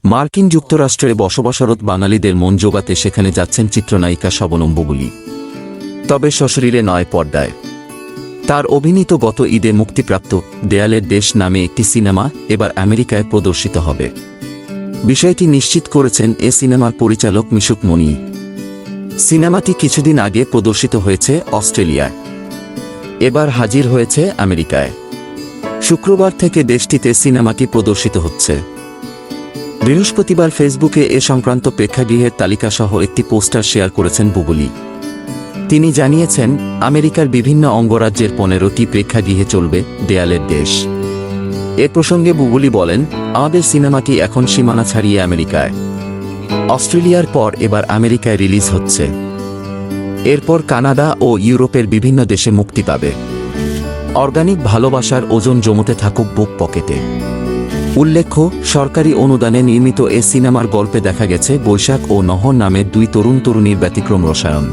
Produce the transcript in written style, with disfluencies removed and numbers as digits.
মার্কিন যুক্তরাষ্ট্রে বসবাসরত বাঙালিদের মন জোগাতে সেখানে যাচ্ছেন চিত্রনায়িকা শবনম বুবুলি। তবে সশরীরে নয়, পর্দায়। তার অভিনীত গত ঈদে মুক্তিপ্রাপ্ত দেয়ালের দেশ নামে একটি সিনেমা এবার আমেরিকায় প্রদর্শিত হবে। বিষয়টি নিশ্চিত করেছেন এ সিনেমার পরিচালক মিশুক মনি। সিনেমাটি কিছুদিন আগে প্রদর্শিত হয়েছে অস্ট্রেলিয়ায়, এবার হাজির হয়েছে আমেরিকায়। শুক্রবার থেকে দেশটিতে সিনেমাটি প্রদর্শিত হচ্ছে। বৃহস্পতিবার ফেসবুকে এ সংক্রান্ত প্রেক্ষাগৃহের তালিকাসহ একটি পোস্টার শেয়ার করেছেন বুবুলি। তিনি জানিয়েছেন, আমেরিকার বিভিন্ন অঙ্গরাজ্যের 15টি প্রেক্ষাগৃহে চলবে দেয়ালের দেশ। এ প্রসঙ্গে বুবুলি বলেন, আমাদের সিনেমাটি এখন সীমানা ছাড়িয়ে আমেরিকায়। অস্ট্রেলিয়ার পর এবার আমেরিকায় রিলিজ হচ্ছে। এরপর কানাডা ও ইউরোপের বিভিন্ন দেশে মুক্তি পাবে। অর্গানিক ভালোবাসার ওজন জমতে থাকুক বুক পকেটে। উল্লেখ্য, সরকারি অনুদানে নির্মিত এ সিনেমার গল্পে দেখা গেছে বৈশাখ ও নহর নামের দুই তরুণ তরুণীর ব্যতিক্রম রসায়ন।